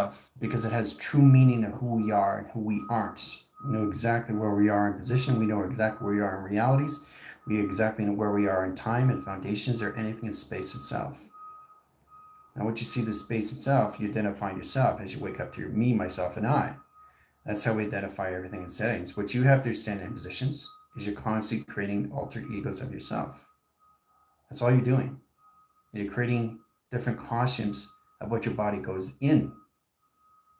yourself because it has true meaning of who we are and who we aren't. We know exactly where we are in position. We know exactly where we are in realities. We exactly know where we are in time and foundations or anything in space itself. Now, once you see the space itself, you identify yourself as you wake up to your me, myself, and I. That's how we identify everything in settings. What you have to understand in positions is you're constantly creating alter egos of yourself. That's all you're doing. You're creating different costumes of what your body goes in.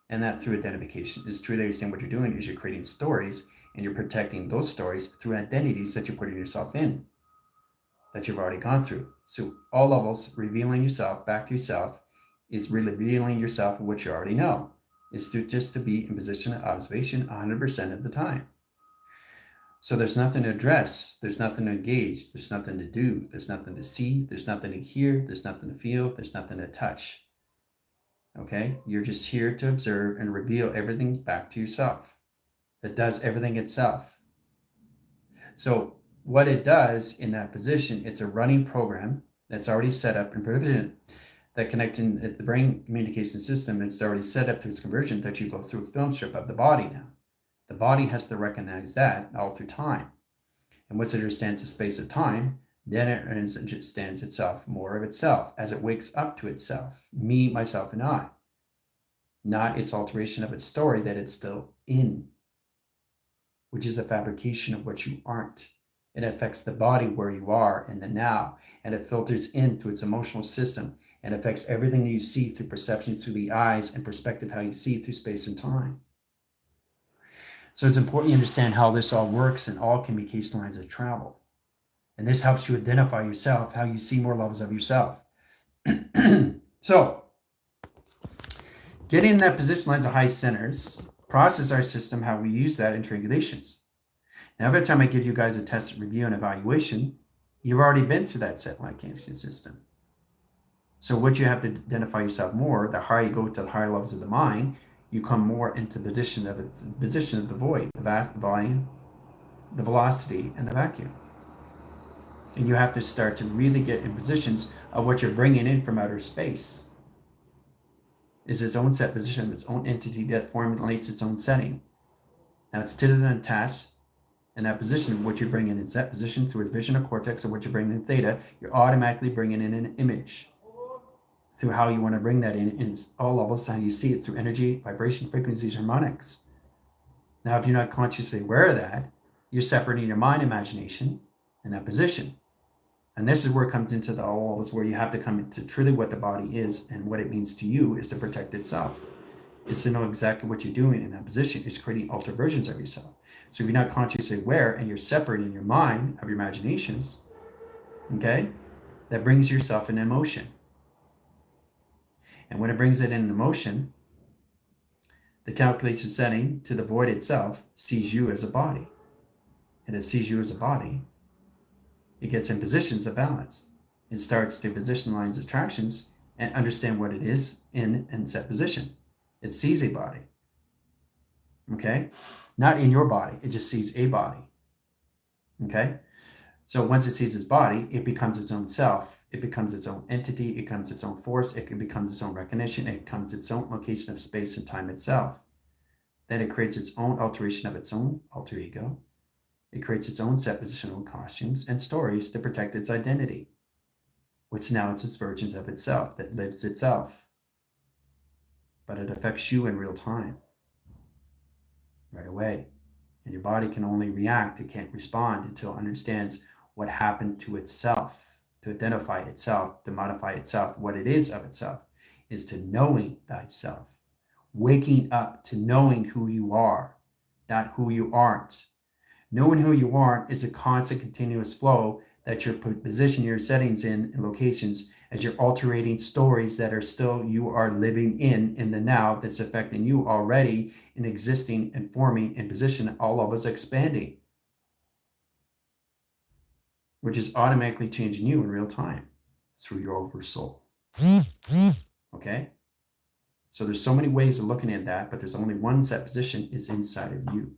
And that through identification is truly understand what you're doing is you're creating stories and you're protecting those stories through identities that you're putting yourself in, that you've already gone through. So all levels, revealing yourself back to yourself is really revealing yourself of what you already know. Is to just to be in position of observation 100% of the time. So there's nothing to address, there's nothing to engage, there's nothing to do, there's nothing to see, there's nothing to hear, there's nothing to feel, there's nothing to touch. Okay? You're just here to observe and reveal everything back to yourself. It does everything itself. So what it does in that position, it's a running program that's already set up and provisioned that connecting the brain communication system. It's already set up through its conversion that you go through a film strip of the body now. The body has to recognize that all through time. And once it understands the space of time, then it understands itself, more of itself, as it wakes up to itself, me, myself, and I. Not its alteration of its story that it's still in, which is a fabrication of what you aren't. It affects the body where you are in the now, and it filters in through its emotional system and affects everything that you see through perception through the eyes and perspective, how you see through space and time. So it's important you understand how this all works and all communication lines of travel. And this helps you identify yourself, how you see more levels of yourself. So getting in that position lines of high centers, process our system, how we use that in triangulations. Now, every time I give you guys a test review and evaluation, you've already been through that set line communication system. So what you have to identify yourself more, the higher you go to the higher levels of the mind, you come more into the position of the void, the vast, the volume, the velocity, and the vacuum. And you have to start to really get in positions of what you're bringing in from outer space. Is its own set position, its own entity that formulates its own setting. Now it's tilted and attached. In that position, what you're bringing in that position through its vision or cortex, or what you're bringing in theta, you're automatically bringing in an image. Through how you want to bring that in all levels, how you see it through energy, vibration, frequencies, harmonics. Now, if you're not consciously aware of that, you're separating your mind imagination in that position. And this is where it comes into the all levels, where you have to come into truly what the body is and what it means to you is to protect itself. It's to know exactly what you're doing in that position. It's creating altered versions of yourself. So if you're not consciously aware and you're separating your mind of your imaginations, okay, that brings yourself in emotion. And when it brings it in emotion, the calculation setting to the void itself sees you as a body. And it sees you as a body. It gets in positions of balance. It starts to position lines of attractions and understand what it is in and set position. It sees a body. Okay? Not in your body. It just sees a body. Okay? So once it sees its body, it becomes its own self. It becomes its own entity. It becomes its own force. It becomes its own recognition. It becomes its own location of space and time itself. Then it creates its own alteration of its own alter ego. It creates its own set positional costumes and stories to protect its identity, which now it's its versions of itself that lives itself. But it affects you in real time, right away. And your body can only react. It can't respond until it understands what happened to itself. To identify itself, to modify itself, what it is of itself, is to knowing thyself. Waking up to knowing who you are, not who you aren't. Knowing who you aren't is a constant, continuous flow that you're positioning your settings in and locations as you're altering stories that are still you are living in the now that's affecting you already and existing and forming and position, all of us expanding, which is automatically changing you in real time through your oversoul. Okay? So there's so many ways of looking at that, but there's only one set position is inside of you.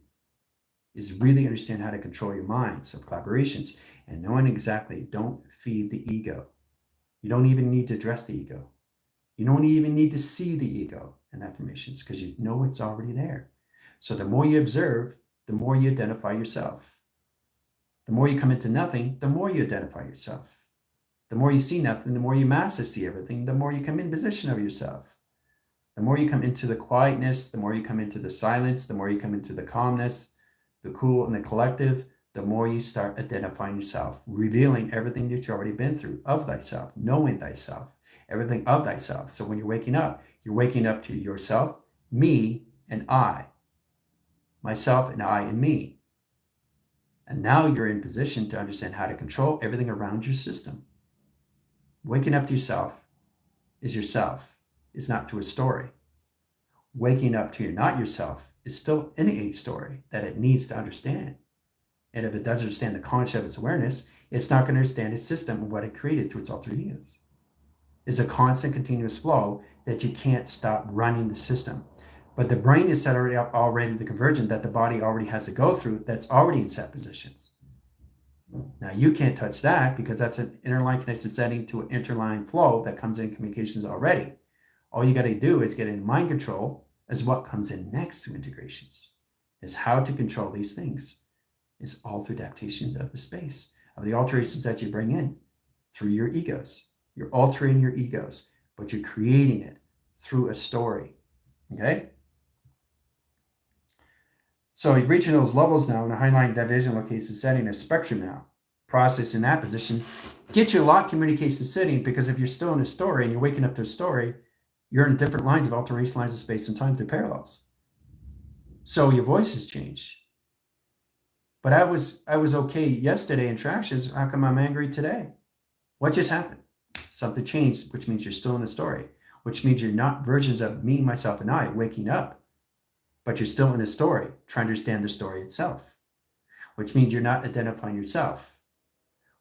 Is really understand how to control your minds of collaborations and knowing exactly, don't feed the ego. You don't even need to address the ego. You don't even need to see the ego. and affirmations because you know it's already there. So the more you observe, the more you identify yourself. The more you come into nothing, the more you identify yourself. The more you see nothing, the more you massive see everything, the more you come in position of yourself. The more you come into the quietness, the more you come into the silence, the more you come into the calmness, the cool and the collective, the more you start identifying yourself, revealing everything that you've already been through of thyself, knowing thyself, everything of thyself. So when you're waking up to yourself, me, and I, myself and I and me. And now you're in position to understand how to control everything around your system. Waking up to yourself is yourself. It's not through a story. Waking up to you're not yourself is still in a story that it needs to understand. And if it doesn't understand the concept of its awareness, it's not going to understand its system and what it created through its alter egos. It's a constant, continuous flow that you can't stop running the system. But the brain is set already the conversion that the body already has to go through that's already in set positions. Now you can't touch that because that's an interline connection setting to an interline flow that comes in communications already. All you got to do is get in mind control as what comes in next to integrations, is how to control these things. It's all through adaptations of the space, of the alterations that you bring in through your egos. You're altering your egos, but you're creating it through a story, okay? So you're reaching those levels now in a highline division location setting, a spectrum now. Process in that position. Get your lock communication setting, because if you're still in a story and you're waking up to a story, you're in different lines of alteration, lines of space and time through parallels. So your voices change. But I was okay yesterday in tractions. How come I'm angry today? What just happened? Something changed, which means you're still in the story, which means you're not versions of me, myself, and I waking up, but you're still in a story, trying to understand the story itself, which means you're not identifying yourself,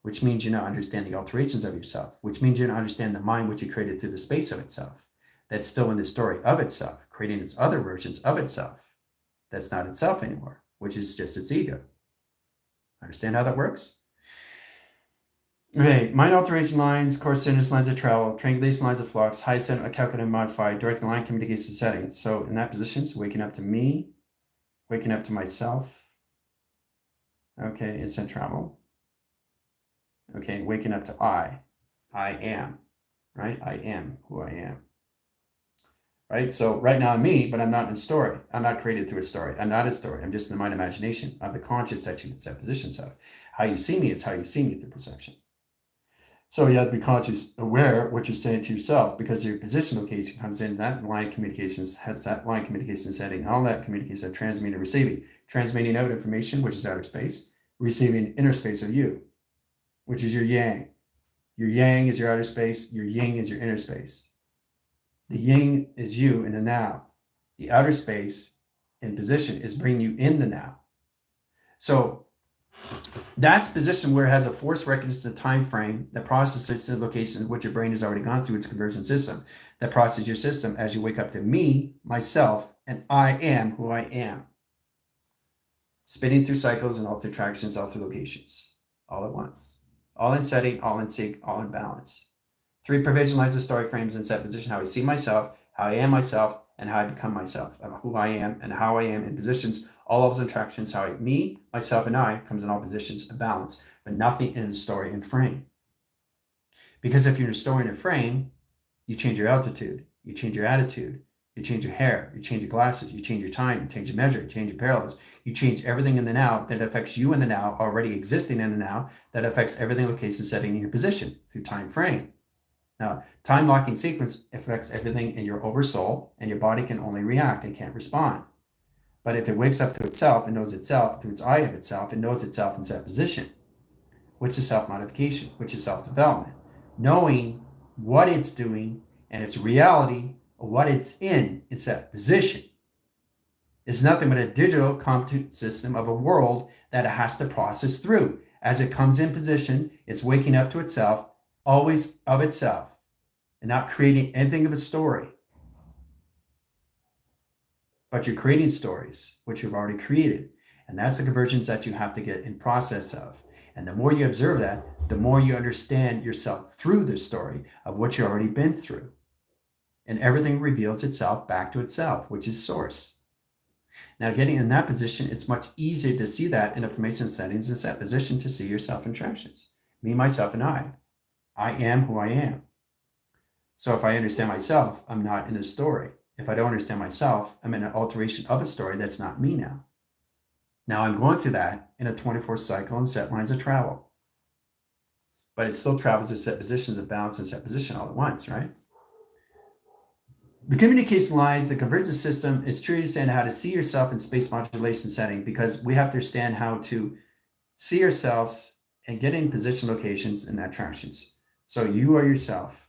which means you're not understanding the alterations of yourself, which means you don't understand the mind which you created through the space of itself, that's still in the story of itself, creating its other versions of itself, that's not itself anymore, which is just its ego. Understand how that works? Okay, mind alteration lines, course centers, lines of travel, triangulation lines of flux, high center, calculate and modify, direct line communication settings. So in that position, so waking up to me, waking up to myself. Okay, instant travel. Okay, waking up to I am, right? I am who I am. Right? So right now I'm me, but I'm not in a story. I'm not created through a story. I'm not a story. I'm just in the mind imagination of the conscious that you set positions of. How you see me is how you see me through perception. So you have to be conscious, aware what you're saying to yourself, because your position location comes in, that line communications has that line communication setting, all that communication, transmitting and receiving. Transmitting out information, which is outer space, receiving inner space of you, which is your yang. Your yang is your outer space, your yin is your inner space. The yin is you in the now. The outer space in position is bringing you in the now. So that's position where it has a force recognition time frame that processes the locations which your brain has already gone through its conversion system, that processes your system as you wake up to me, myself, and I am who I am. Spinning through cycles and all through tractions, all through locations, all at once. All in setting, all in sync, all in balance. 3 provisionalize the story frames in set position, how I see myself, how I am myself, and how I become myself, who I am and how I am in positions, all levels of interactions, how me, myself, and I comes in all positions of balance, but nothing in the story and frame. Because if you're in a story and a frame, you change your altitude, you change your attitude, you change your hair, you change your glasses, you change your time, you change your measure, you change your parallels, you change everything in the now that affects you in the now, already existing in the now, that affects everything location setting in your position through time frame. Now, time locking sequence affects everything in your oversoul, and your body can only react and can't respond. But if it wakes up to itself and knows itself through its eye of itself, and knows itself in set position, which is self-modification, which is self-development, knowing what it's doing and its reality of what it's in set position, is nothing but a digital compute system of a world that it has to process through. As it comes in position, it's waking up to itself, always of itself, and not creating anything of a story. But you're creating stories, which you've already created. And that's the conversions that you have to get in process of. And the more you observe that, the more you understand yourself through the story of what you've already been through. and everything reveals itself back to itself, which is source. Now, getting in that position, it's much easier to see that in information settings and set position to see yourself interactions. Me, myself, and I. I am who I am. So if I understand myself, I'm not in a story. If I don't understand myself, I'm in an alteration of a story that's not me now. Now I'm going through that in a 24 cycle and set lines of travel. But it still travels at set positions of balance and set position all at once, right? The communication lines, the convergence system is to understand how to see yourself in space modulation setting, because we have to understand how to see ourselves and get in position locations and attractions. So you are yourself,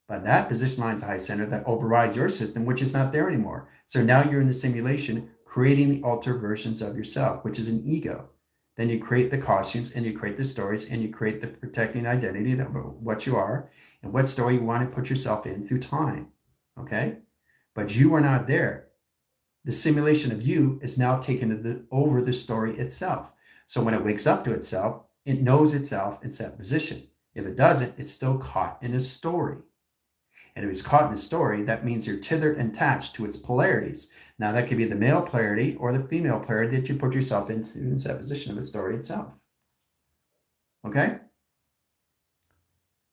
but that position line is a high center that overrides your system, which is not there anymore. So now you're in the simulation creating the altered versions of yourself, which is an ego. Then you create the costumes and you create the stories and you create the protecting identity of what you are and what story you want to put yourself in through time. Okay? But you are not there. The simulation of you is now taken over the story itself. So when it wakes up to itself, it knows itself in set position. If it doesn't, it's still caught in a story. And if it's caught in a story, that means you're tethered and attached to its polarities. Now, that could be the male polarity or the female polarity that you put yourself into in that position of the story itself. Okay?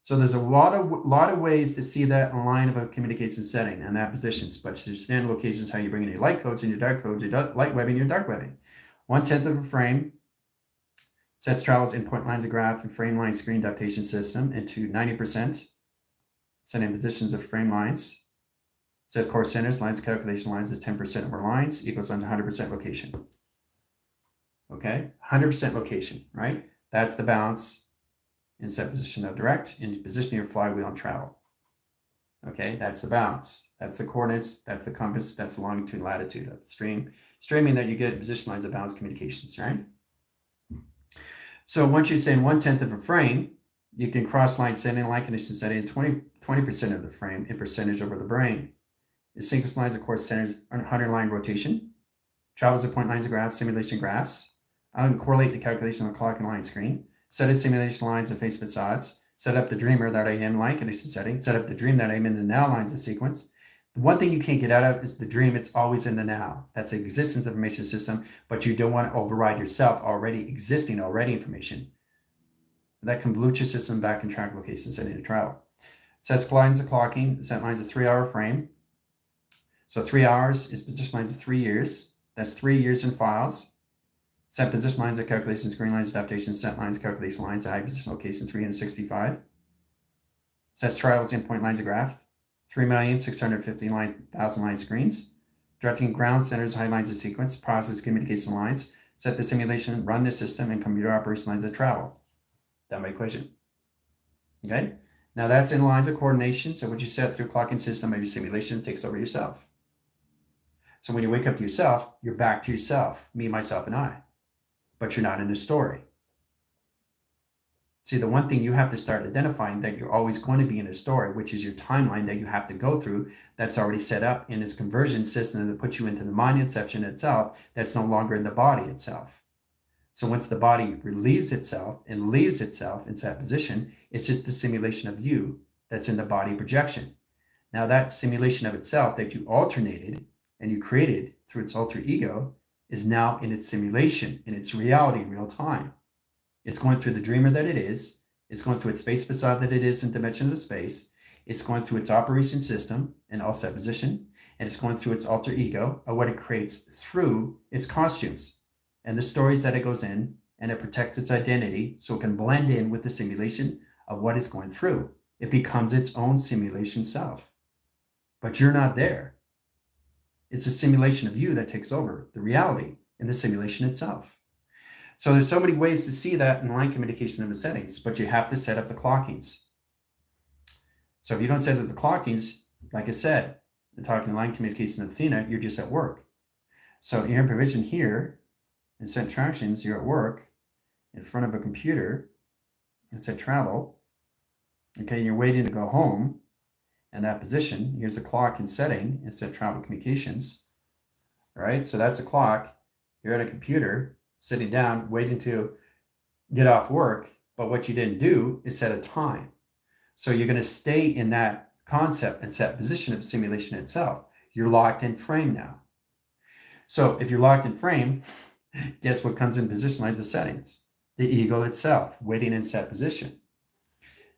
So there's a lot of ways to see that in line of a communication setting and that positions, but to understand locations, how you bring in your light codes and your dark codes, your light webbing, your dark webbing. 1/10 of a frame sets travels in point lines of graph and frame line screen adaptation system into 90%. Setting positions of frame lines. Says core centers, lines, calculation lines is 10% of our lines equals 100% location. Okay, 100% location, right? That's the balance in set position of direct, in position of your flywheel and travel. Okay, that's the balance. That's the coordinates, that's the compass, that's the longitude and latitude of the stream. Streaming that you get position lines of balance communications, right? So once you say in 1/10 of a frame, you can cross line setting, line condition setting 20% of the frame in percentage over the brain. It synchronous lines of course centers 100 line rotation, travels to point lines of graphs, simulation graphs. I can correlate the calculation on the clock and line screen, set up simulation lines and face facades, set up the dreamer that I am line condition setting, set up the dream that I'm in the now lines of sequence. The one thing you can't get out of is the dream. It's always in the now. That's the existence information system, but you don't want to override yourself already existing information. That convolution system back in track location setting to travel. Sets lines of clocking, set lines of 3-hour frame. So 3 hours is position lines of 3 years. That's 3 years in files. Set position lines of calculation, screen lines, adaptation, set lines, calculation lines, high position location 365. Sets travels in point lines of graph. 3,650,000 line screens. Directing ground centers, high lines of sequence, process communication lines. Set the simulation, run the system, and computer operation lines of travel. That my equation. Okay? Now that's in lines of coordination. So what you set through clocking system of your simulation takes over yourself. So when you wake up to yourself, you're back to yourself, me, myself, and I. But you're not in a story. See, the one thing you have to start identifying that you're always going to be in a story, which is your timeline that you have to go through that's already set up in this conversion system that puts you into the mind inception itself that's no longer in the body itself. So once the body relieves itself and leaves itself in that position, it's just the simulation of you that's in the body projection. Now that simulation of itself that you alternated and you created through its alter ego is now in its simulation, in its reality in real time. It's going through the dreamer that it is. It's going through its space facade that it is in dimension of space. It's going through its operation system and all set position. And it's going through its alter ego of what it creates through its costumes and the stories that it goes in, and it protects its identity so it can blend in with the simulation of what it's going through. It becomes its own simulation self. But you're not there. It's a simulation of you that takes over the reality in the simulation itself. So there's so many ways to see that in line communication of the settings, but you have to set up the clockings. So if you don't set up the clockings, like I said, the talking line communication of Athena, you're just at work. So you're in provision here, in set tractions, you're at work in front of a computer, and set travel. Okay, you're waiting to go home. And that position, here's a clock and setting and set travel communications. All right, so that's a clock. You're at a computer, sitting down, waiting to get off work. But what you didn't do is set a time. So you're going to stay in that concept and set position of simulation itself. You're locked in frame now. So if you're locked in frame, guess what comes in position like the settings? The ego itself, waiting in set position.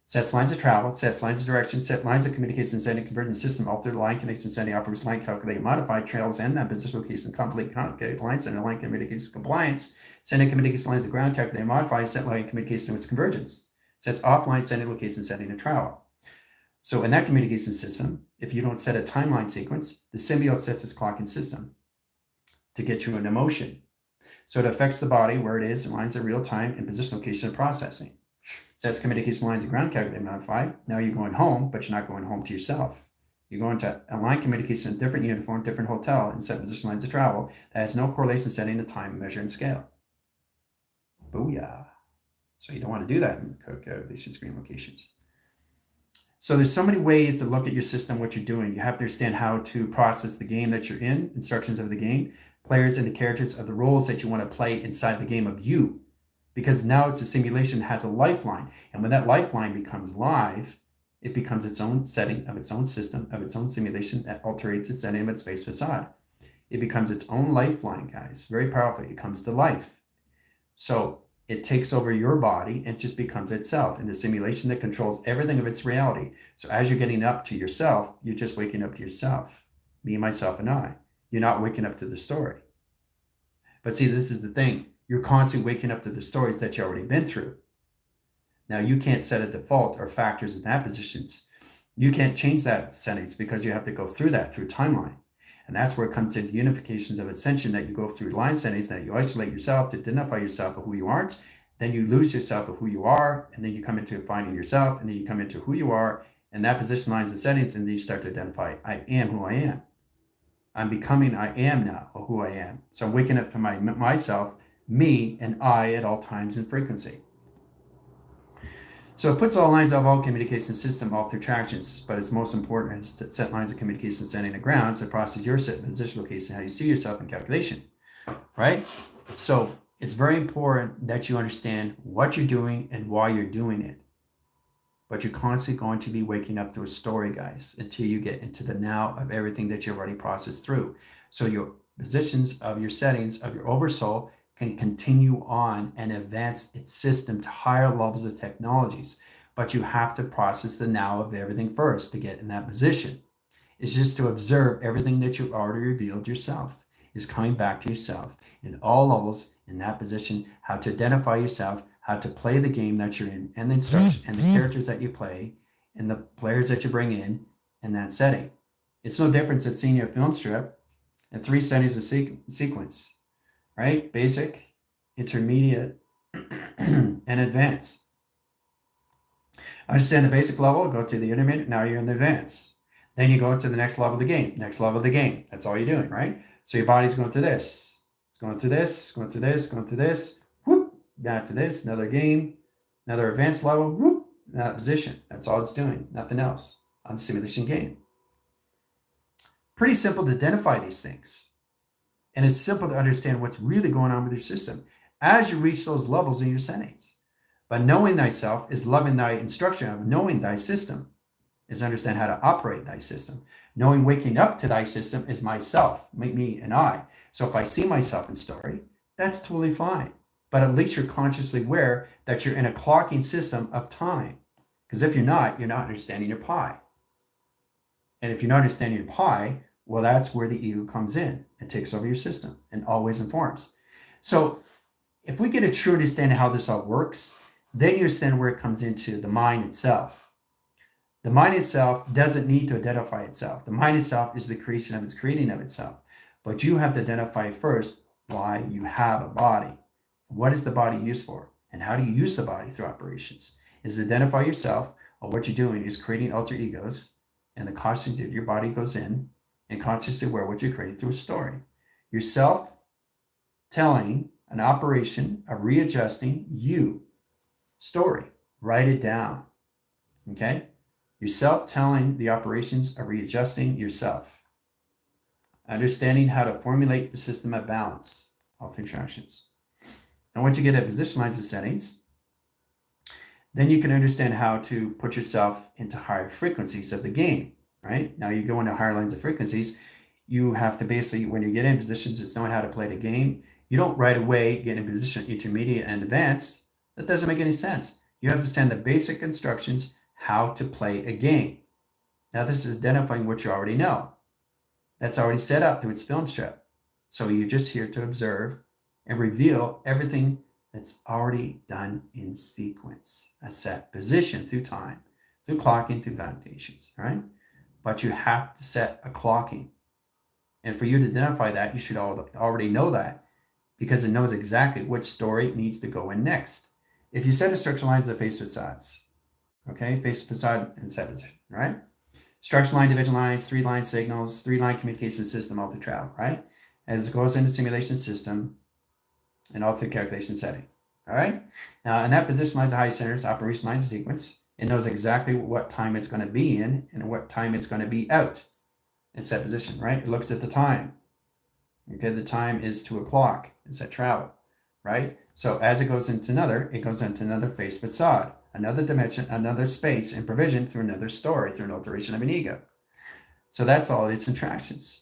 Sets lines of travel, sets lines of direction, set lines of communication, sending convergence system, alter line connection, sending operates line calculate, modify trails, and that business location, complete lines, and line communication compliance, sending communication lines of ground calculate, modify, set line communication with convergence. Sets offline, sending location, sending a travel. So in that communication system, if you don't set a timeline sequence, the symbiote sets its clocking system to get you into motion. So it affects the body where it is in lines of real time and position location of processing. Sets communication lines of ground calculate modify. Now you're going home, but you're not going home to yourself. You're going to align communication in different uniform, different hotel, and set position lines of travel that has no correlation setting to time, measure, and scale. Booyah. So you don't want to do that in calculation screen locations. So there's so many ways to look at your system, what you're doing. You have to understand how to process the game that you're in, instructions of the game, players and the characters of the roles that you want to play inside the game of you. Because now it's a simulation that has a lifeline. And when that lifeline becomes live, it becomes its own setting of its own system, of its own simulation that alterates its setting of its space facade. It becomes its own lifeline, guys. Very powerful. It comes to life. So it takes over your body and just becomes itself in the simulation that controls everything of its reality. So as you're getting up to yourself, you're just waking up to yourself. Me, myself, and I. You're not waking up to the story. But see, this is the thing. You're constantly waking up to the stories that you've already been through. Now, you can't set a default or factors in that positions. You can't change that settings because you have to go through that through timeline. And that's where it comes into unifications of ascension, that you go through line settings, that you isolate yourself to identify yourself of who you aren't. Then you lose yourself of who you are. And then you come into finding yourself. And then you come into who you are. And that position lines and settings. And then you start to identify, I am who I am. I'm becoming I am now, or who I am. So I'm waking up to myself, me, and I at all times and frequency. So it puts all lines of all communication system all through tractions, but it's most important is to set lines of communication setting the grounds to process your set position location, how you see yourself in calculation, right? So it's very important that you understand what you're doing and why you're doing it. But you're constantly going to be waking up to a story, guys, until you get into the now of everything that you've already processed through. So your positions of your settings of your oversoul can continue on and advance its system to higher levels of technologies. But you have to process the now of everything first to get in that position. It's just to observe everything that you've already revealed yourself is coming back to yourself in all levels in that position, how to identify yourself, how to play the game that you're in, and the instruction and the characters that you play and the players that you bring in that setting. It's no different than seeing a film strip and 3 settings of sequence. Right? Basic, intermediate, and advanced. Understand the basic level, go to the intermediate, now you're in the advanced. Then you go to the next level of the game, next level of the game. That's all you're doing, right? So your body's going through this. It's going through this, going through this, going through this, whoop, back to this, another game, another advanced level, whoop, that position. That's all it's doing, nothing else on the simulation game. Pretty simple to identify these things. And it's simple to understand what's really going on with your system as you reach those levels in your settings. But knowing thyself is loving thy instruction of knowing thy system, is understand how to operate thy system. Knowing waking up to thy system is myself, me and I. So if I see myself in story, that's totally fine. But at least you're consciously aware that you're in a clocking system of time. Because if you're not understanding your pi. And if you're not understanding your pi, well, that's where the ego comes in and takes over your system and always informs. So if we get a true understanding of how this all works, then you understand where it comes into the mind itself. The mind itself doesn't need to identify itself. The mind itself is the creation of its creating of itself. But you have to identify first why you have a body. What is the body used for? And how do you use the body through operations? Is to identify yourself, or what you're doing is creating alter egos, and the costume that your body goes in, and consciously aware what you're creating through a story. Yourself telling an operation of readjusting you. Story. Write it down. Okay? Yourself telling the operations of readjusting yourself. Understanding how to formulate the system of balance. All three tractions. And once you get at position lines and settings, Then you can understand how to put yourself into higher frequencies of the game, right? Now you go into higher lines of frequencies. You have to basically, when you get in positions, it's knowing how to play the game. You don't right away get in position intermediate and advanced. That doesn't make any sense. You have to understand the basic instructions how to play a game. Now this is identifying what you already know. That's already set up through its film strip. So you're just here to observe and reveal everything that's already done in sequence, a set position through time, through clocking, through foundations, right? But you have to set a clocking. And for you to identify that, you should already know that because it knows exactly which story needs to go in next. If you set instruction lines of face facades, okay, face facade and set position, right? Structure line, division lines, 3-line signals, 3-line communication system, all through travel, right? As it goes into simulation system and all through calculation setting, all right? Now, in that position lines of high centers, operation lines sequence, it knows exactly what time it's going to be in and what time it's going to be out in set position, right? It looks at the time. Okay, the time is 2 o'clock in set travel, right? So as it goes into another face facade, another dimension, another space and provision through another story, through an alteration of an ego. So that's all its interactions.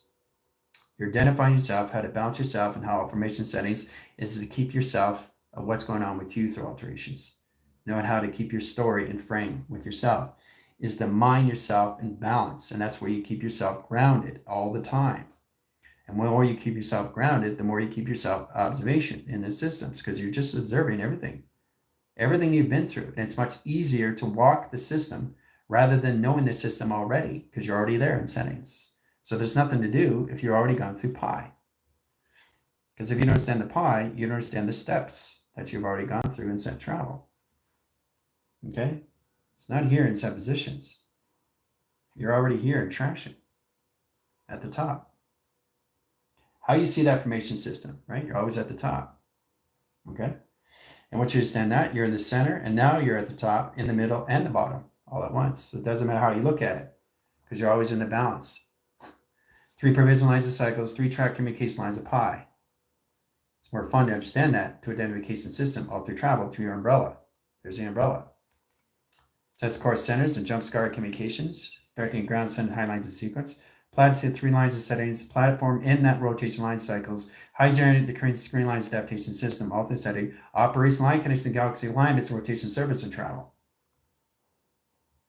You're identifying yourself, how to balance yourself, and how information settings is to keep yourself what's going on with you through alterations. Knowing how to keep your story in frame with yourself is to mind yourself in balance, and that's where you keep yourself grounded all the time. And the more you keep yourself grounded, the more you keep yourself observation in the systems because you're just observing everything you've been through. And it's much easier to walk the system rather than knowing the system already because you're already there in settings. So there's nothing to do if you've already gone through pi. Because if you don't understand the pi, you don't understand the steps that you've already gone through in set travel. Okay? It's not here in set positions. You're already here in traction at the top. How you see that formation system, right? You're always at the top. Okay? And once you understand that, you're in the center, and now you're at the top, in the middle, and the bottom all at once. So it doesn't matter how you look at it because you're always in the balance. 3 provision lines of cycles, 3 track communication lines of pi. It's more fun to understand that to identification system all through travel through your umbrella. There's the umbrella. Sets course centers and jump scar communications, directing ground center high lines of sequence. Platitude 3 lines of settings, platform in that rotation line cycles, high generated decreasing screen lines adaptation system, all through setting, operation line connection galaxy alignments, rotation service and travel.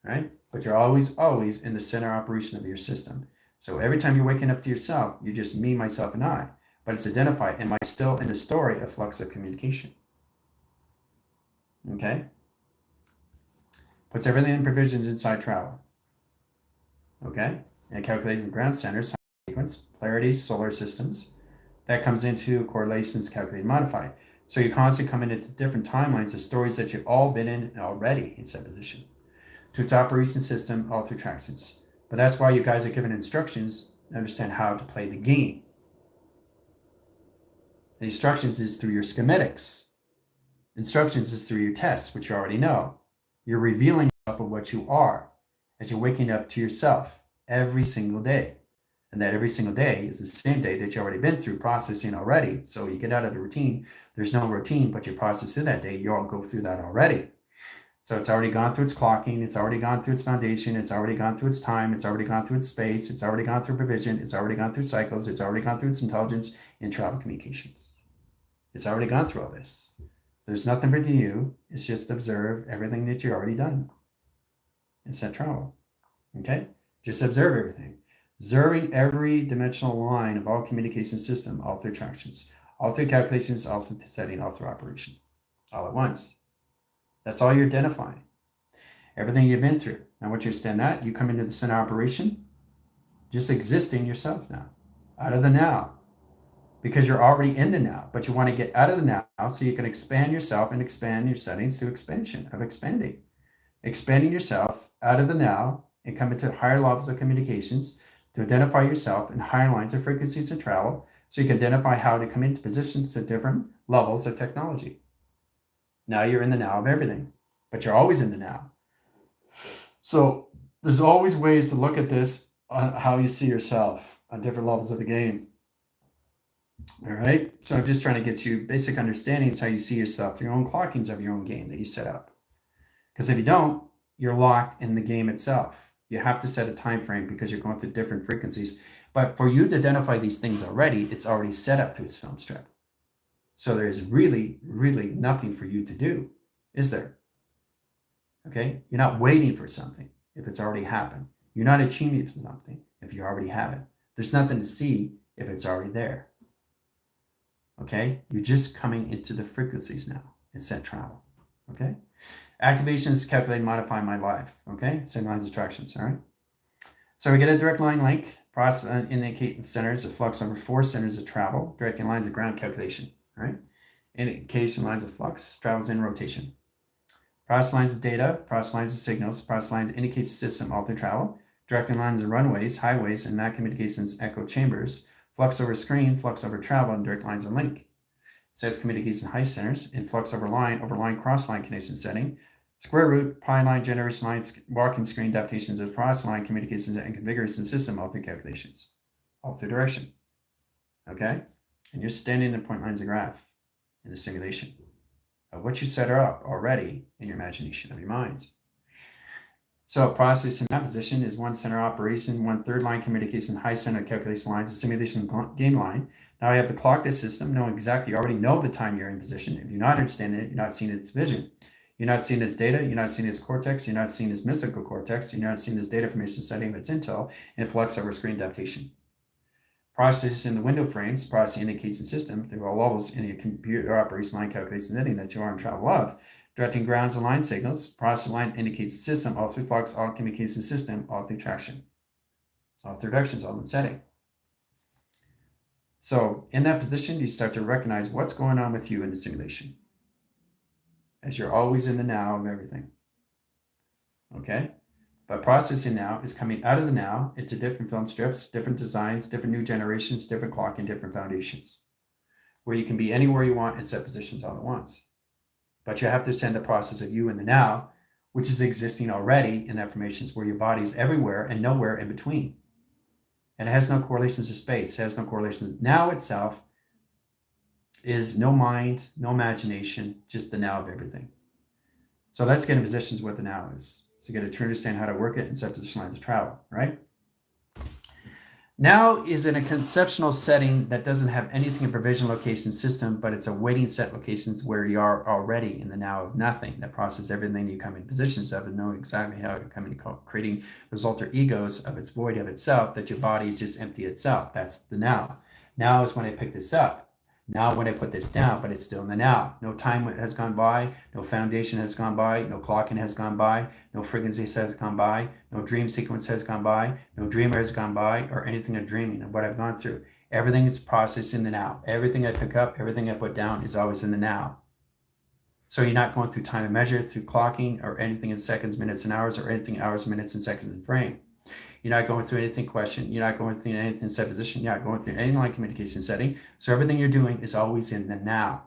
Right? But you're always in the center operation of your system. So every time you're waking up to yourself, you just me, myself, and I. But it's identified, am I still in the story of flux of communication? Okay? Puts everything in provisions inside travel. Okay? And calculating ground centers, sequence, polarities, solar systems. That comes into correlations, calculated, modified. So you're constantly coming into different timelines of stories that you've all been in already in set position. To its operation system, all through tractions. But that's why you guys are given instructions to understand how to play the game. The instructions is through your schematics. Instructions is through your tests, which you already know. You're revealing yourself of what you are as you're waking up to yourself every single day. And that every single day is the same day that you've already been through processing already. So you get out of the routine. There's no routine, but you process in that day. You all go through that already. So it's already gone through its clocking. It's already gone through its foundation. It's already gone through its time. It's already gone through its space. It's already gone through provision. It's already gone through cycles. It's already gone through its intelligence in travel communications. It's already gone through all this. There's nothing for it to do. It's just observe everything that you've already done in set travel. Okay? Just observe everything. Observing every dimensional line of all communication system, all through tractions, all through calculations, all through setting, all through operation, all at once. That's all you're identifying. Everything you've been through. Now, once you understand that, you come into the center operation, just existing yourself now, out of the now, because you're already in the now, but you want to get out of the now so you can expand yourself and expand your settings to expansion of expanding. Expanding yourself out of the now and come into higher levels of communications to identify yourself in higher lines of frequencies of travel so you can identify how to come into positions to different levels of technology. Now you're in the now of everything, but you're always in the now. So there's always ways to look at this on how you see yourself on different levels of the game. All right. So I'm just trying to get you basic understandings how you see yourself, your own clockings of your own game that you set up. Because if you don't, you're locked in the game itself. You have to set a time frame because you're going through different frequencies. But for you to identify these things already, it's already set up through its film strip. So there's really, really nothing for you to do, is there? Okay? You're not waiting for something if it's already happened. You're not achieving something if you already have it. There's nothing to see if it's already there. Okay? You're just coming into the frequencies now. It's set travel. Okay? Activations, calculate, modify my life. Okay? Same lines of attractions. All right? So we get a direct line link. Process indicate centers of flux over 4 centers of travel. Directing lines of ground calculation. All right? Indication lines of flux. Travels in rotation. Process lines of data. Process lines of signals. Process lines indicates system all through travel. Directing lines of runways, highways, and map communications echo chambers. Flux over screen, flux over travel, and direct lines of link. Sets communication high centers, and flux over line cross-line connection setting. Square root, pi line, generation lines, walking screen adaptations of cross-line communications and configuration system all through calculations, all through direction. Okay? And you're standing in point lines of graph in the simulation of what you set up already in your imagination of your minds. So process in that position is 1 center operation, 1 third line communication, high center calculation lines, a simulation game line. Now I have the clock system, knowing exactly, you already know the time you're in position. If you're not understanding it, you're not seeing its vision. You're not seeing its data, you're not seeing its cortex, you're not seeing its mystical cortex, you're not seeing its data information setting of its intel, and flux over screen adaptation. Process in the window frames, process indication system through all levels in a computer operation line calculation setting that you are in travel of. Directing grounds and line signals, process line indicates system, all through flux, all communication system, all through traction, all through directions, all in setting. So in that position, you start to recognize what's going on with you in the simulation, as you're always in the now of everything. Okay? But processing now is coming out of the now into different film strips, different designs, different new generations, different clock, and different foundations, where you can be anywhere you want and set positions all at once. But you have to send the process of you in the now, which is existing already in affirmations where your body is everywhere and nowhere in between. And it has no correlations to space. It has no correlations. Now itself is no mind, no imagination, just the now of everything. So let's get in positions what the now is. So you get to understand how to work it and set position lines of travel, right? Now is in a conceptual setting that doesn't have anything in provision location system, but it's a waiting set locations where you are already in the now of nothing that process everything you come in positions of and know exactly how to come in, creating those alter egos of its void of itself, that your body is just empty itself. That's the now. Now is when I pick this up. Now when I put this down, but it's still in the now. No time has gone by, no foundation has gone by, no clocking has gone by, no frequency has gone by, no dream sequence has gone by, no dreamer has gone by, or anything of dreaming of what I've gone through. Everything is processed in the now. Everything I pick up, everything I put down is always in the now. So you're not going through time and measure, through clocking, or anything in seconds, minutes, and hours, or anything hours, minutes, and seconds in frame. You're not going through anything question. You're not going through anything set position. You're not going through any line communication setting. So everything you're doing is always in the now.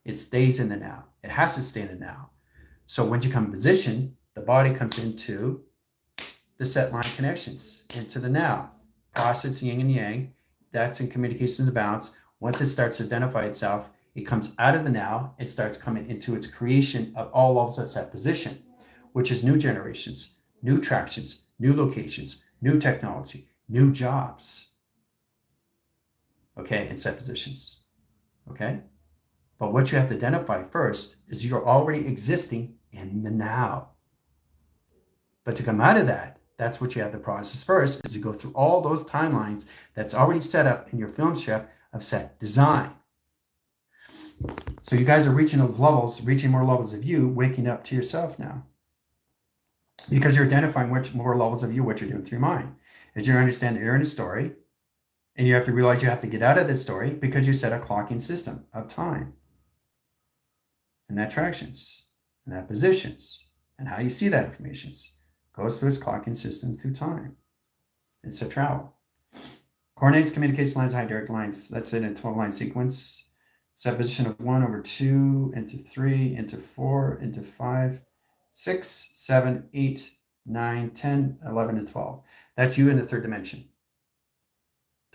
It stays in the now. It has to stay in the now. So when you come in position, the body comes into the set line connections, into the now. Process yin and yang. That's in communications and balance. Once it starts to identify itself, it comes out of the now. It starts coming into its creation of all levels of set position, which is new generations, new tractions, new locations, new technology, new jobs. Okay, and set positions. Okay? But what you have to identify first is you're already existing in the now. But to come out of that, that's what you have to process first, is you go through all those timelines that's already set up in your film strip of set design. So you guys are reaching those levels, reaching more levels of you, waking up to yourself now. Because you're identifying which more levels of you, what you're doing through your mind. As you understand that you're in a story, and you have to realize you have to get out of that story because you set a clocking system of time. And that tractions, and that positions, and how you see that information goes through its clocking system through time. It's a travel. Coordinates, communication lines, high direct lines. That's in a 12-line sequence. Set position of 1 over 2 into 3 into 4 into 5, 6, 7, 8, 9, 10, 11, and 12. That's you in the third dimension.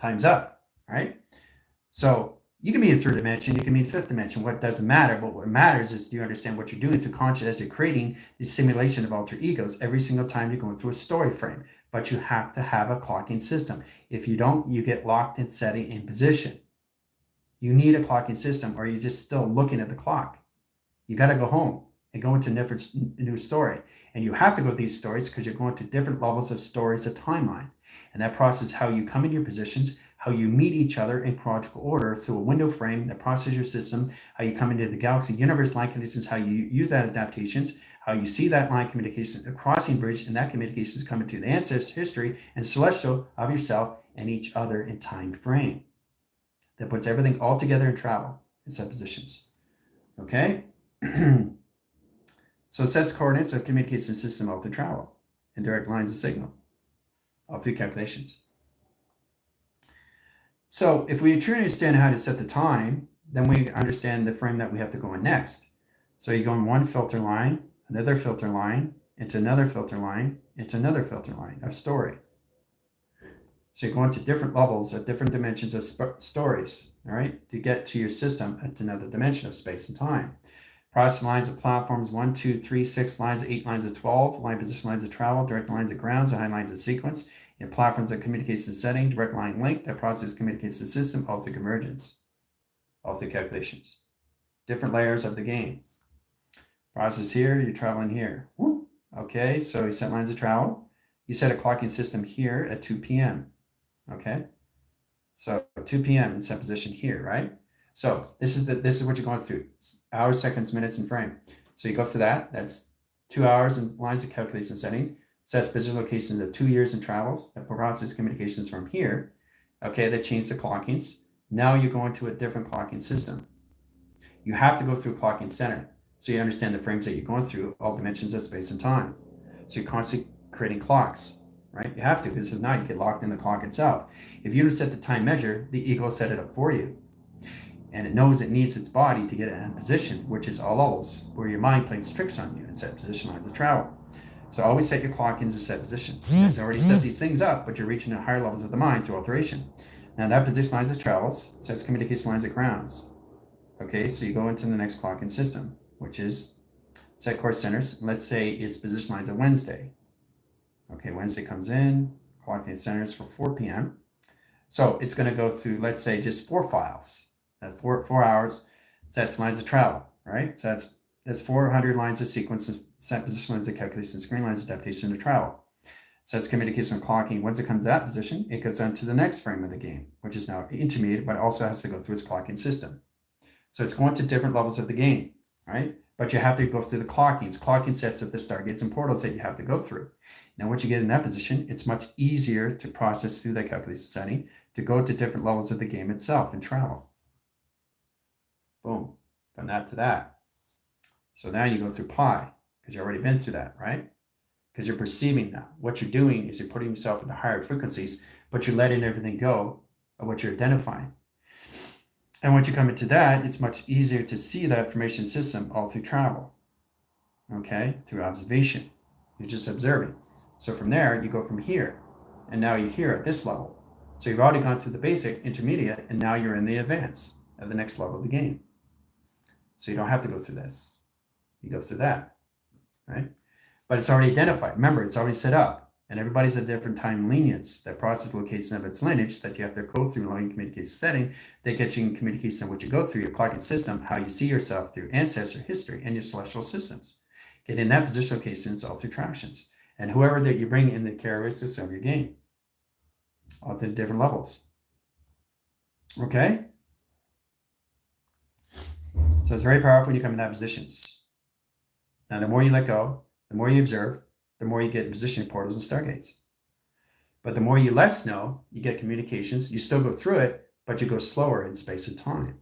Time's up, right? So You can be in third dimension, you can be in fifth dimension. What doesn't matter, but what matters is do you understand what you're doing through conscious as you're creating the simulation of alter egos every single time you're going through a story frame. But you have to have a clocking system. If you don't, you get locked in setting in position. You need a clocking system, or you're just still looking at the clock. You got to go home and go into a new story. And you have to go through these stories because you're going to different levels of stories of timeline. And that process is how you come into your positions, how you meet each other in chronological order through a window frame, that process your system, how you come into the galaxy universe line conditions, how you use that adaptations, how you see that line communication, a crossing bridge, and that communication is coming to the ancestor history and celestial of yourself and each other in time frame. That puts everything all together in travel in suppositions. Okay? So it sets coordinates of communication system all through travel and direct lines of signal, all through calculations. So if we truly understand how to set the time, then we understand the frame that we have to go in next. So you go in one filter line, another filter line, into another filter line, into another filter line of story. So you go into different levels at different dimensions of stories, all right, to get to your system at another dimension of space and time. Process lines of platforms 1, 2, 3, 6 lines, 8 lines of 12, line position lines of travel, direct lines of grounds, and high lines of sequence. In platforms that communicates the setting, direct line link, that process communicates the system, all through convergence, all through calculations. Different layers of the game. Process here, you're traveling here. Whoop. Okay, so you set lines of travel. You set a clocking system here at 2 p.m. Okay, so 2 p.m. in set position here, right? So this is what you're going through. It's hours, seconds, minutes, and frame. So you go through that. That's 2 hours in lines of calculation setting. Sets physical locations of 2 years in travels. That process communications from here. Okay, that changed the clockings. Now you go into a different clocking system. You have to go through a clocking center so you understand the frames that you're going through, all dimensions of space and time. So you're constantly creating clocks, right? You have to, because if not, you get locked in the clock itself. If you don't set the time measure, the ego set it up for you. And it knows it needs its body to get it in position, which is all levels, where your mind plays tricks on you and set position lines of travel. So always set your clock in to set position. You guys already set these things up, but you're reaching the higher levels of the mind through alteration. Now that position lines of travels sets communication lines of grounds. Okay, so you go into the next clocking system, which is set course centers. Let's say it's position lines of Wednesday. Okay, Wednesday comes in, clocking centers for 4 p.m. So it's going to go through, let's say, just 4 files. That's 4 hours. That's lines of travel, right? So that's 400 lines of sequence, set position lines of calculation, screen lines of adaptation to travel. So that's communication clocking. Once it comes to that position, it goes on to the next frame of the game, which is now intermediate, but also has to go through its clocking system. So it's going to different levels of the game, right? But you have to go through the clockings, clocking sets of the stargates and portals that you have to go through. Now, once you get in that position, it's much easier to process through that calculation setting to go to different levels of the game itself and travel. Boom, from that to that. So now you go through pi, because you've already been through that, right? Because you're perceiving now. What you're doing is you're putting yourself into higher frequencies, but you're letting everything go of what you're identifying. And once you come into that, it's much easier to see that information system all through travel, okay? Through observation. You're just observing. So from there, you go from here, and now you're here at this level. So you've already gone through the basic, intermediate, and now you're in the advance of the next level of the game. So you don't have to go through this. You go through that, right? But it's already identified. Remember, it's already set up, and everybody's at different time lineage. That process location of its lineage that you have to go through line communication setting that gets you in communication of what you go through, your clocking system, how you see yourself through ancestor history and your celestial systems. Get in that position locations all through tractions. And whoever that you bring in the characteristics of your game, all through different levels. Okay? So it's very powerful when you come in that positions. Now, the more you let go, the more you observe, the more you get in positioning portals and stargates. But the more you less know, you get communications. You still go through it, but you go slower in space and time.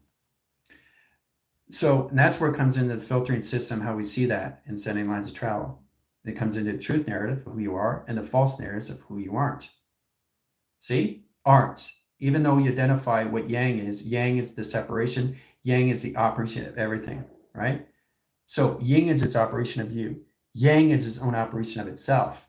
So, and that's where it comes into the filtering system, how we see that in setting lines of travel. And it comes into the truth narrative of who you are and the false narratives of who you aren't. See? Aren't. Even though you identify what yang is the separation, yang is the operation of everything, right? So yin is its operation of you. Yang is its own operation of itself.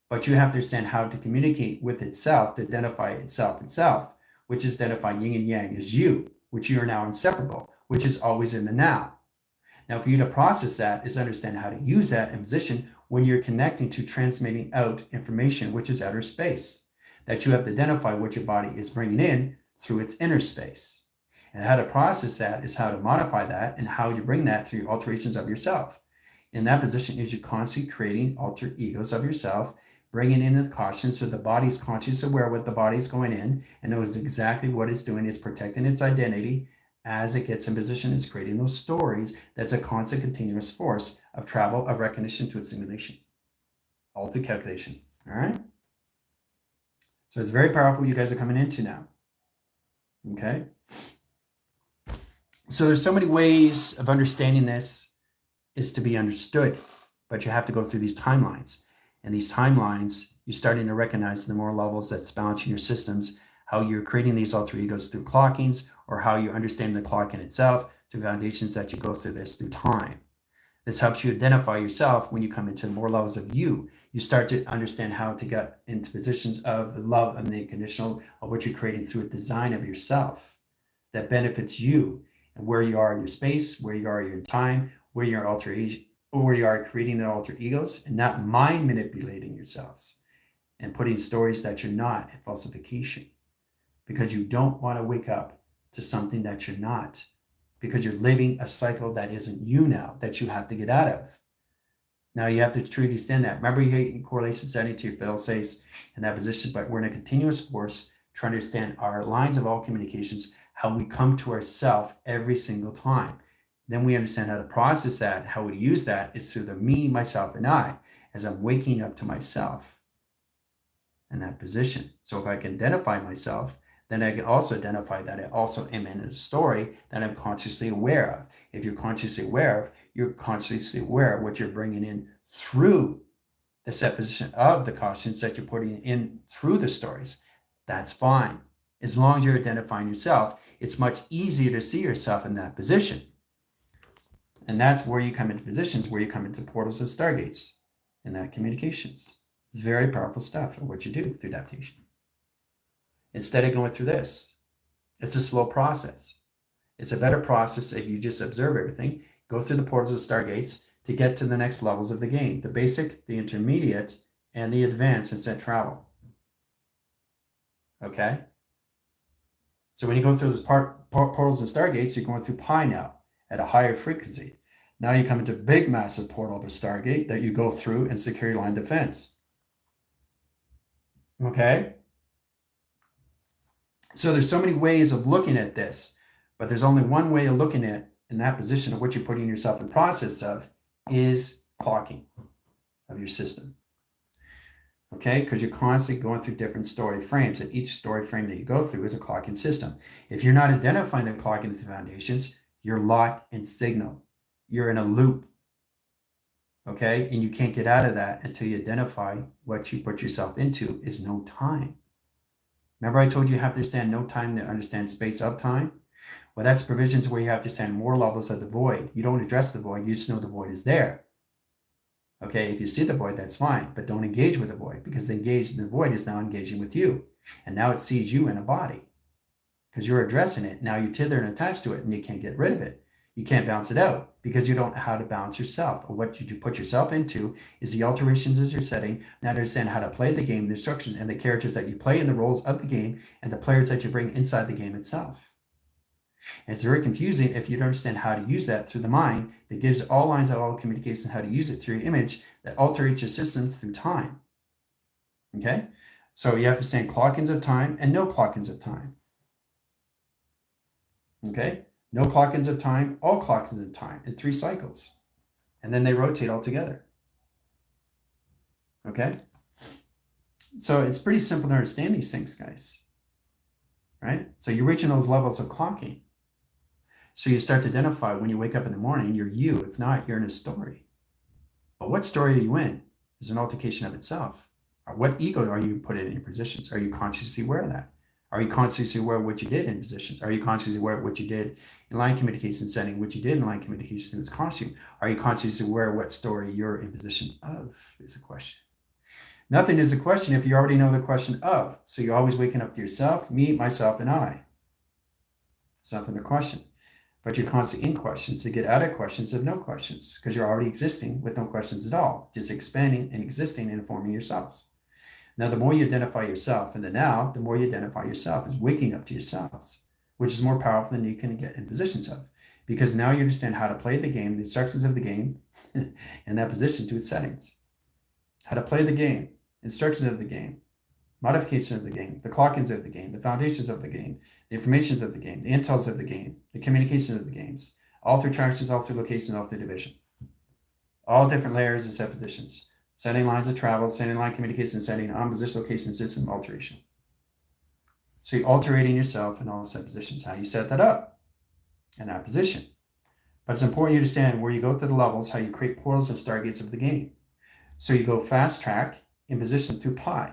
But you have to understand how to communicate with itself to identify itself, which is identify yin and yang as you. which you are now inseparable, which is always in the now. Now, for you to process that is understand how to use that in position when you're connecting to transmitting out information, which is outer space, that you have to identify what your body is bringing in through its inner space. And how to process that is how to modify that and how you bring that through alterations of yourself. In that position is you constantly creating alter egos of yourself, bringing in the caution so the body's conscious aware what the body's going in and knows exactly what it's doing. It's protecting its identity. As it gets in position, it's creating those stories. That's a constant continuous force of travel, of recognition to assimilation, all through calculation. All right. So it's very powerful. You guys are coming into now. Okay. So there's so many ways of understanding this is to be understood, but you have to go through these timelines. And these timelines, you're starting to recognize the more levels that's balancing your systems, how you're creating these alter egos through clockings, or how you understand the clock in itself through foundations that you go through this through time. This helps you identify yourself when you come into more levels of you. You start to understand how to get into positions of the love and the conditional of what you're creating through a design of yourself that benefits you and where you are in your space, where you are in your time, where you are where you are creating the alter egos and not mind manipulating yourselves and putting stories that you're not in falsification. Because you don't want to wake up to something that you're not, because you're living a cycle that isn't you now, that you have to get out of. Now you have to truly understand that. Remember, you hate correlation setting to your fail-safes in that position, but we're in a continuous force to understand our lines of all communications, how we come to ourself every single time. Then we understand how to process that, how we use that is through the me, myself, and I, as I'm waking up to myself in that position. So if I can identify myself, then I can also identify that I also am in a story that I'm consciously aware of. If you're consciously aware of, you're consciously aware of what you're bringing in through the set position of the cautions that you're putting in through the stories. That's fine. As long as you're identifying yourself, it's much easier to see yourself in that position. And that's where you come into positions, where you come into portals and stargates in that communications. It's very powerful stuff of what you do through adaptation. Instead of going through this, it's a slow process. It's a better process if you just observe everything, go through the portals of stargates to get to the next levels of the game, the basic, the intermediate, and the advanced and set travel. Okay? So when you go through those portals and stargates, you're going through pi now at a higher frequency. Now you come into a big, massive portal of a stargate that you go through and secure your line of defense. Okay? So there's so many ways of looking at this, but there's only one way of looking at in that position of what you're putting yourself in process of is clocking of your system. Okay, because you're constantly going through different story frames, and each story frame that you go through is a clocking system. If you're not identifying the clocking foundations, you're locked in signal. You're in a loop. Okay, and you can't get out of that until you identify what you put yourself into is no time. Remember I told you have to understand no time to understand space of time? Well, that's provisions where you have to understand more levels of the void. You don't address the void, you just know the void is there. Okay, if you see the void, that's fine, but don't engage with the void because the void is now engaging with you. And now it sees you in a body because you're addressing it. Now you're tethered and attached to it and you can't get rid of it. You can't bounce it out because you don't know how to balance yourself. Or what you do put yourself into is the alterations as you're setting. Now understand how to play the game, the instructions, and the characters that you play in the roles of the game and the players that you bring inside the game itself. And it's very confusing if you don't understand how to use that through the mind that gives all lines of all communication how to use it through your image that alterates your systems through time. Okay? So you have to understand clockings of time and no clockings of time. Okay? No clockings of time, all clockings of time in 3 cycles. And then they rotate all together. Okay? So it's pretty simple to understand these things, guys. Right? So you're reaching those levels of clocking. So you start to identify when you wake up in the morning, you're you. If not, you're in a story. But what story are you in is an altercation of itself. Or what ego are you put in your positions? Are you consciously aware of that? Are you consciously aware of what you did in positions? Are you consciously aware of what you did in line communication setting, what you did in line communication in its costume? Are you consciously aware of what story you're in position of is the question. Nothing is the question if you already know the question of. So you're always waking up to yourself, me, myself, and I. It's nothing to question. But you're constantly in questions to get out of questions of no questions, because you're already existing with no questions at all, just expanding and existing and informing yourselves. Now, the more you identify yourself in the now, the more you identify yourself as waking up to yourselves, which is more powerful than you can get in positions of. Because now you understand how to play the game, the instructions of the game, and that position to its settings. How to play the game, instructions of the game, modifications of the game, the clock-ins of the game, the foundations of the game, the informations of the game, the intels of the game, the communication of the games, all through tractions, all through location, all through division. All different layers and set positions. Setting lines of travel, setting line communication, setting on position, location, system, alteration. So you're alterating yourself in all the set positions, how you set that up in that position. But it's important you understand where you go through the levels, how you create portals and stargates of the game. So you go fast track in position through pi.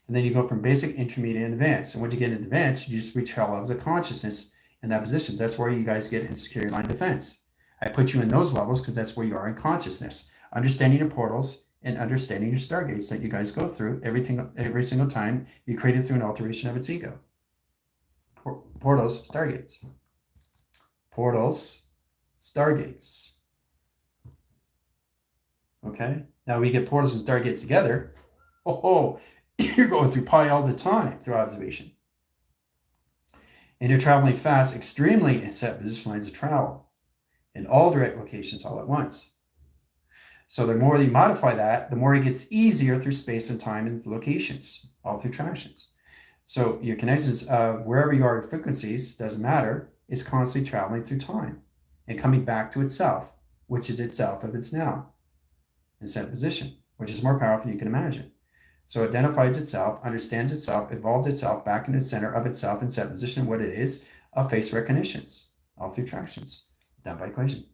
And then you go from basic, intermediate, and advanced. And once you get into advanced, you just reach higher levels of consciousness in that position. That's where you guys get in security line defense. I put you in those levels because that's where you are in consciousness. Understanding your portals and understanding your stargates that you guys go through every single time you create it through an alteration of its ego. Portals, stargates. Portals, stargates. Okay? Now we get portals and stargates together. You're going through pi all the time through observation. And you're traveling fast, extremely in set position lines of travel in all direct locations all at once. So the more you modify that, the more it gets easier through space and time and locations, all through tractions. So your connections of wherever you are at frequencies, doesn't matter, is constantly traveling through time and coming back to itself, which is itself of its now in set position, which is more powerful than you can imagine. So it identifies itself, understands itself, evolves itself back in the center of itself in set position, what it is, of face recognitions, all through tractions, done by equation.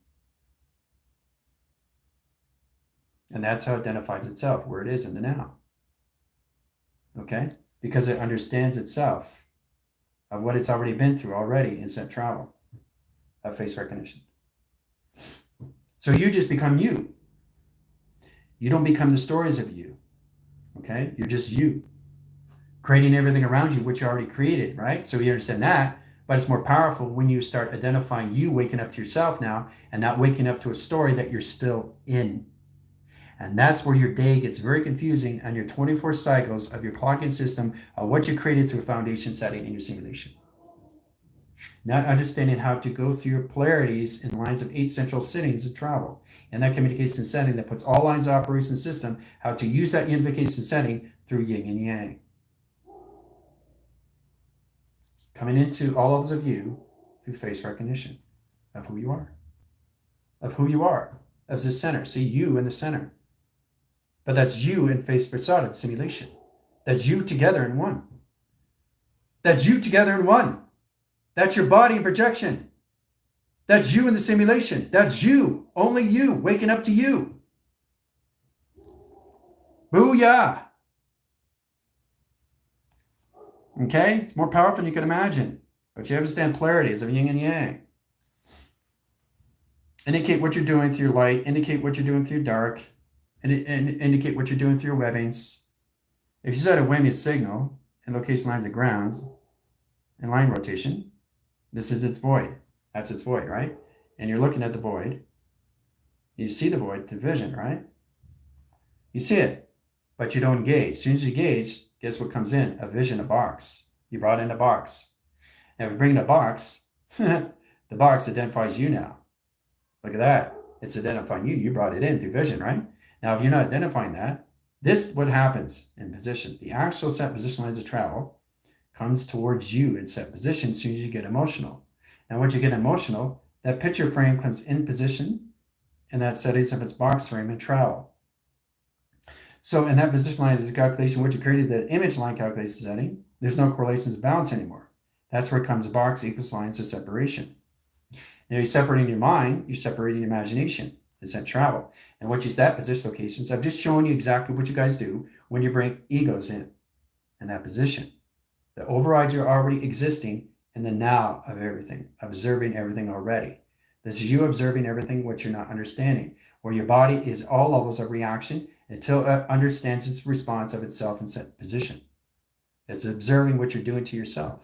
And that's how it identifies itself, where it is in the now. Okay? Because it understands itself of what it's already been through already in set travel of face recognition. So you just become you. You don't become the stories of you. Okay? You're just you. Creating everything around you, which you already created, right? So you understand that. But it's more powerful when you start identifying you waking up to yourself now and not waking up to a story that you're still in. And that's where your day gets very confusing on your 24 cycles of your clocking system of what you created through foundation setting in your simulation. Not understanding how to go through your polarities in lines of 8 central sittings of travel. And that communication setting that puts all lines of operation system, how to use that unification setting through yin and yang. Coming into all levels of you through face recognition of who you are. Of who you are. As the center. See you in the center. But that's you in face facade of the simulation. That's you together in one. That's you together in one. That's your body in projection. That's you in the simulation. That's you, only you, waking up to you. Booyah. Okay? It's more powerful than you can imagine. But you understand polarities of yin and yang. Indicate what you're doing through light. Indicate what you're doing through dark. And indicate what you're doing through your webbings. If you set a Wemian signal and location lines of grounds and line rotation, this is its void. That's its void, right? And you're looking at the void. You see the void through vision, right? You see it, but you don't engage. As soon as you engage, guess what comes in? A vision, a box. You brought in a box. Now, if you bring in a box, the box identifies you now. Look at that. It's identifying you. You brought it in through vision, right? Now, if you're not identifying that, this is what happens in position. The actual set position lines of travel comes towards you in set position as soon as you get emotional. Now, once you get emotional, that picture frame comes in position and that settings of its box frame and travel. So in that position line is a calculation which you created the image line calculation setting. There's no correlations of balance anymore. That's where comes a box equals lines of separation. Now you're separating your mind, you're separating your imagination. It's that travel. And what is that position location? So I'm just showing you exactly what you guys do when you bring egos in that position. That overrides your already existing in the now of everything, observing everything already. This is you observing everything what you're not understanding, where your body is all levels of reaction until it understands its response of itself in set position. It's observing what you're doing to yourself.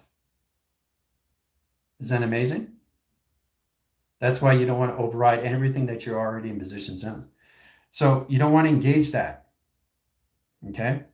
Isn't that amazing? That's why you don't want to override everything that you're already in positions in. So you don't want to engage that. Okay?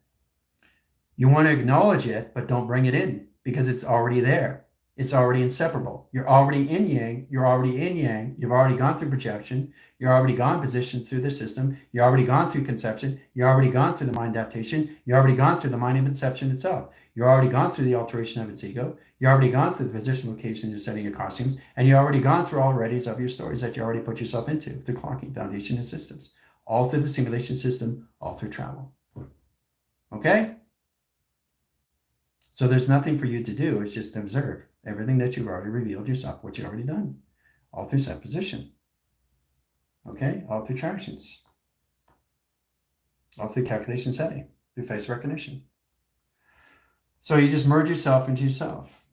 You want to acknowledge it, but don't bring it in because it's already there. It's already inseparable. You're already in yang. You're already in yang. You've already gone through projection. You're already gone position through the system. You're already gone through conception. You're already gone through the mind adaptation. You're already gone through the mind of inception itself. You're already gone through the alteration of its ego. You're already gone through the position, location, you're setting your costumes. And you're already gone through already of your stories that you already put yourself into through clocking, foundation, and systems. All through the simulation system, all through travel. Okay? So there's nothing for you to do. It's just observe everything that you've already revealed yourself, what you've already done, all through set position. Okay? All through tractions. All through calculation setting, through face recognition. So you just merge yourself into yourself.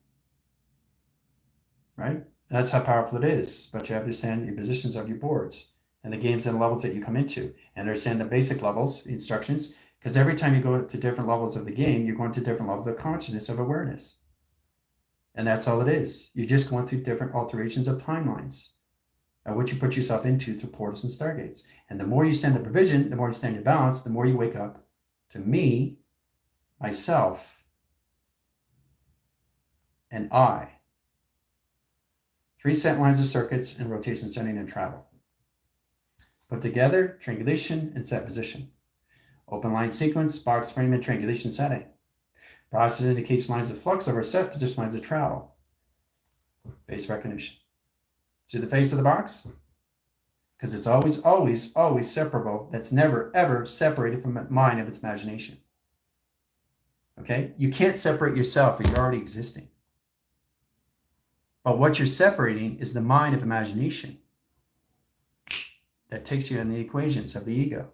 Right? That's how powerful it is. But you have to understand your positions of your boards and the games and levels that you come into. And understand the basic levels, the instructions. Because every time you go to different levels of the game, you're going to different levels of consciousness, of awareness. And that's all it is. You're just going through different alterations of timelines, of what you put yourself into through portals and stargates. And the more you stand in provision, the more you stand in balance, the more you wake up to me, myself, and I. 3 set lines of circuits and rotation, setting, and travel. Put together, triangulation, and set position. Open line sequence, box frame, and triangulation setting. Process indicates lines of flux over set position lines of travel. Face recognition. See the face of the box? Because it's always, always, always separable. That's never, ever separated from the mind of its imagination. Okay? You can't separate yourself, but you're already existing. But what you're separating is the mind of imagination that takes you in the equations of the ego.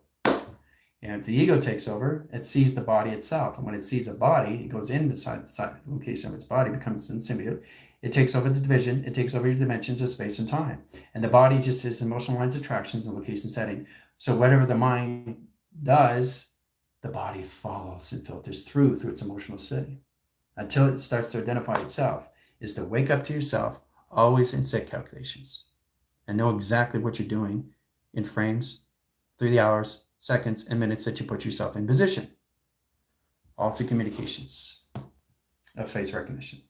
And if the ego takes over, it sees the body itself. And when it sees a body, it goes inside the location of its body, becomes in symbiote. It takes over the division. It takes over your dimensions of space and time. And the body just is emotional lines, attractions, and location setting. So whatever the mind does, the body follows and filters through its emotional setting until it starts to identify itself. Is to wake up to yourself, always in set calculations, and know exactly what you're doing in frames, through the hours, seconds, and minutes that you put yourself in position. All through communications of face recognition.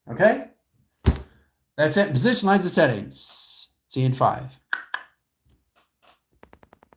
Okay? That's it. Position lines and settings. See you in 5.